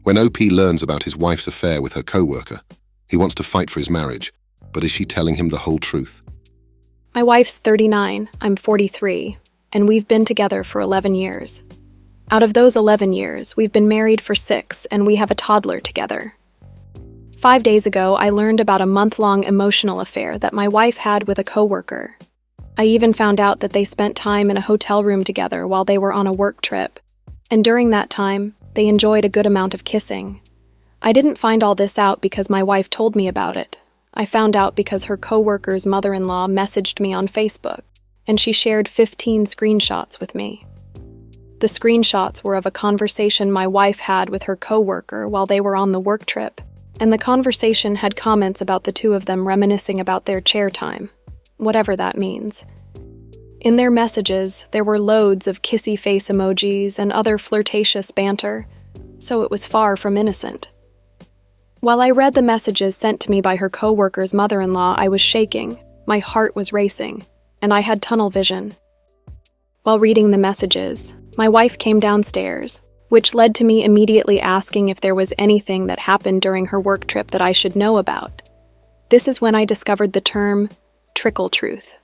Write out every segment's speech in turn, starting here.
When OP learns about his wife's affair with her co-worker, he wants to fight for his marriage, but is she telling him the whole truth? My wife's 39, I'm 43, and we've been together for 11 years. Out of those 11 years, we've been married for 6, and we have a toddler together. 5 days ago, I learned about a month-long emotional affair that my wife had with a coworker. I even found out that they spent time in a hotel room together while they were on a work trip, and during that time, they enjoyed a good amount of kissing. I didn't find all this out because my wife told me about it. I found out because her coworker's mother-in-law messaged me on Facebook, and she shared 15 screenshots with me. The screenshots were of a conversation my wife had with her coworker while they were on the work trip, and the conversation had comments about the two of them reminiscing about their chair time, whatever that means. In their messages, there were loads of kissy face emojis and other flirtatious banter, so it was far from innocent. While I read the messages sent to me by her coworker's mother-in-law, I was shaking, my heart was racing, and I had tunnel vision. While reading the messages, my wife came downstairs, which led to me immediately asking if there was anything that happened during her work trip that I should know about. This is when I discovered the term trickle truth.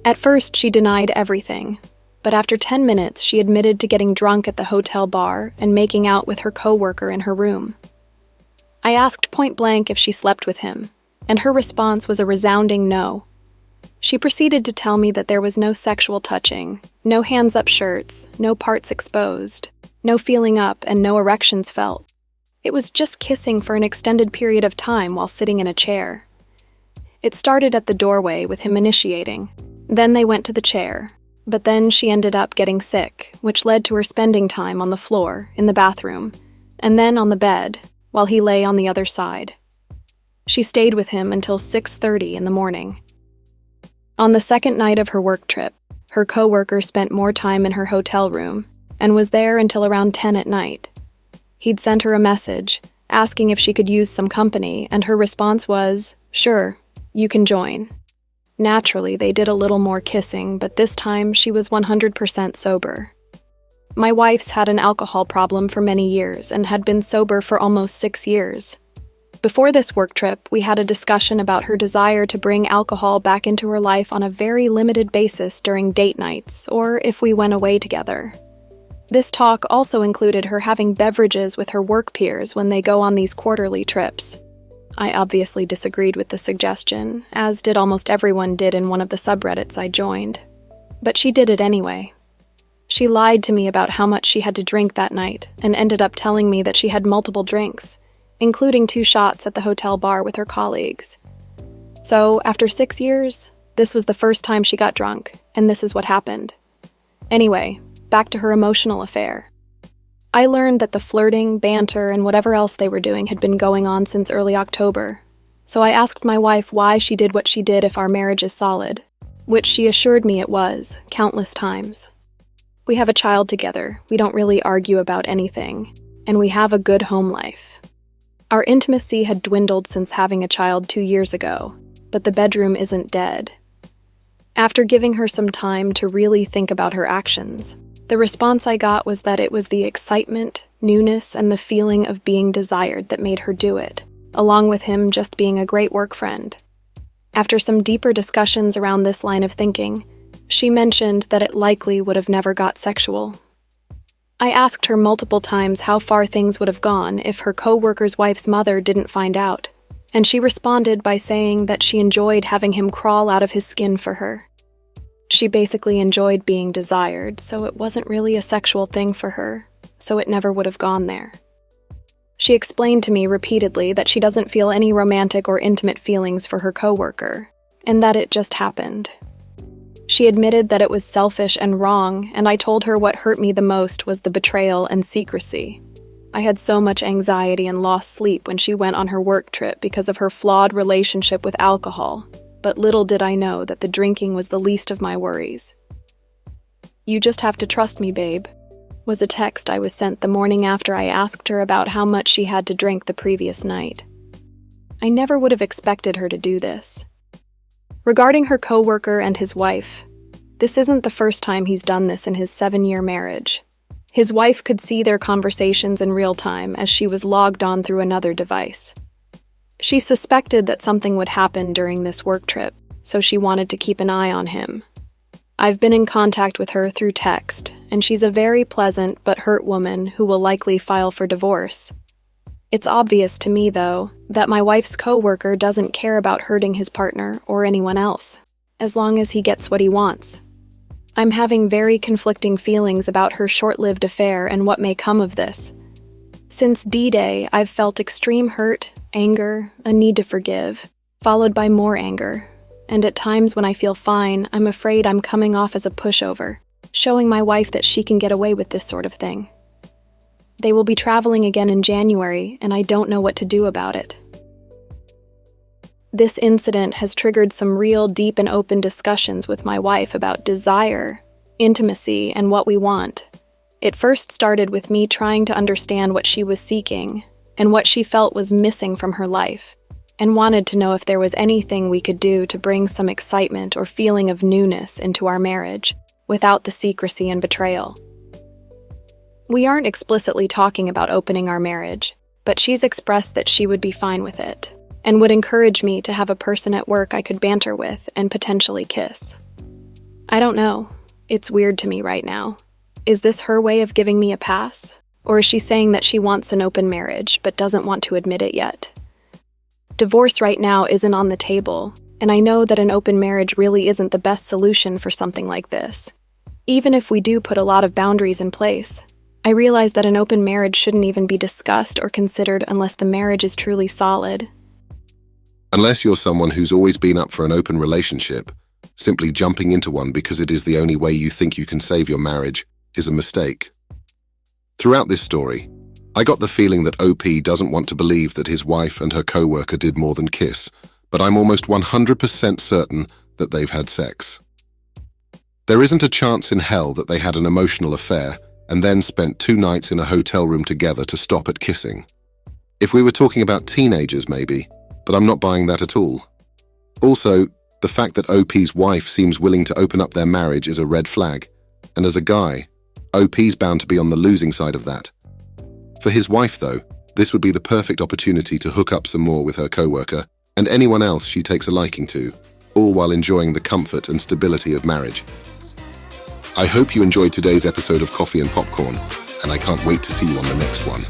At first, she denied everything, but after 10 minutes, she admitted to getting drunk at the hotel bar and making out with her coworker in her room. I asked point blank if she slept with him, and her response was a resounding no. She proceeded to tell me that there was no sexual touching, no hands-up shirts, no parts exposed, no feeling up, and no erections felt. It was just kissing for an extended period of time while sitting in a chair. It started at the doorway with him initiating. Then they went to the chair, but then she ended up getting sick, which led to her spending time on the floor, in the bathroom, and then on the bed, while he lay on the other side. She stayed with him until 6:30 in the morning. On the second night of her work trip, her coworker spent more time in her hotel room and was there until around 10 at night. He'd sent her a message, asking if she could use some company, and her response was, "Sure, you can join." Naturally, they did a little more kissing, but this time she was 100% sober. My wife's had an alcohol problem for many years and had been sober for almost 6 years. Before this work trip, we had a discussion about her desire to bring alcohol back into her life on a very limited basis during date nights, or if we went away together. This talk also included her having beverages with her work peers when they go on these quarterly trips. I obviously disagreed with the suggestion, as did almost everyone did in one of the subreddits I joined. But she did it anyway. She lied to me about how much she had to drink that night, and ended up telling me that she had multiple drinks, including 2 shots at the hotel bar with her colleagues. So, after 6 years, this was the first time she got drunk, and this is what happened. Anyway, back to her emotional affair. I learned that the flirting, banter, and whatever else they were doing had been going on since early October, so I asked my wife why she did what she did if our marriage is solid, which she assured me it was, countless times. We have a child together, we don't really argue about anything, and we have a good home life. Our intimacy had dwindled since having a child 2 years ago, but the bedroom isn't dead. After giving her some time to really think about her actions, the response I got was that it was the excitement, newness, and the feeling of being desired that made her do it, along with him just being a great work friend. After some deeper discussions around this line of thinking, she mentioned that it likely would have never got sexual. I asked her multiple times how far things would have gone if her co-worker's wife's mother didn't find out, and she responded by saying that she enjoyed having him crawl out of his skin for her. She basically enjoyed being desired, so it wasn't really a sexual thing for her, so it never would have gone there. She explained to me repeatedly that she doesn't feel any romantic or intimate feelings for her coworker, and that it just happened. She admitted that it was selfish and wrong, and I told her what hurt me the most was the betrayal and secrecy. I had so much anxiety and lost sleep when she went on her work trip because of her flawed relationship with alcohol, but little did I know that the drinking was the least of my worries. "You just have to trust me, babe," was a text I was sent the morning after I asked her about how much she had to drink the previous night. I never would have expected her to do this. Regarding her coworker and his wife, this isn't the first time he's done this in his 7-year marriage. His wife could see their conversations in real time as she was logged on through another device. She suspected that something would happen during this work trip, so she wanted to keep an eye on him. I've been in contact with her through text, and she's a very pleasant but hurt woman who will likely file for divorce. It's obvious to me, though, that my wife's coworker doesn't care about hurting his partner or anyone else, as long as he gets what he wants. I'm having very conflicting feelings about her short-lived affair and what may come of this. Since D-Day, I've felt extreme hurt, anger, a need to forgive, followed by more anger. And at times when I feel fine, I'm afraid I'm coming off as a pushover, showing my wife that she can get away with this sort of thing. They will be traveling again in January, and I don't know what to do about it. This incident has triggered some real deep and open discussions with my wife about desire, intimacy, and what we want. It first started with me trying to understand what she was seeking and what she felt was missing from her life, and wanted to know if there was anything we could do to bring some excitement or feeling of newness into our marriage without the secrecy and betrayal. We aren't explicitly talking about opening our marriage, but she's expressed that she would be fine with it, and would encourage me to have a person at work I could banter with and potentially kiss. I don't know. It's weird to me right now. Is this her way of giving me a pass? Or is she saying that she wants an open marriage but doesn't want to admit it yet? Divorce right now isn't on the table, and I know that an open marriage really isn't the best solution for something like this. Even if we do put a lot of boundaries in place, I realize that an open marriage shouldn't even be discussed or considered unless the marriage is truly solid. Unless you're someone who's always been up for an open relationship, simply jumping into one because it is the only way you think you can save your marriage is a mistake. Throughout this story, I got the feeling that OP doesn't want to believe that his wife and her co-worker did more than kiss, but I'm almost 100% certain that they've had sex. There isn't a chance in hell that they had an emotional affair and then spent 2 nights in a hotel room together to stop at kissing. If we were talking about teenagers, maybe, but I'm not buying that at all. Also, the fact that OP's wife seems willing to open up their marriage is a red flag, and as a guy, OP's bound to be on the losing side of that. For his wife, though, this would be the perfect opportunity to hook up some more with her coworker and anyone else she takes a liking to, all while enjoying the comfort and stability of marriage. I hope you enjoyed today's episode of Coffee and Popcorn, and I can't wait to see you on the next one.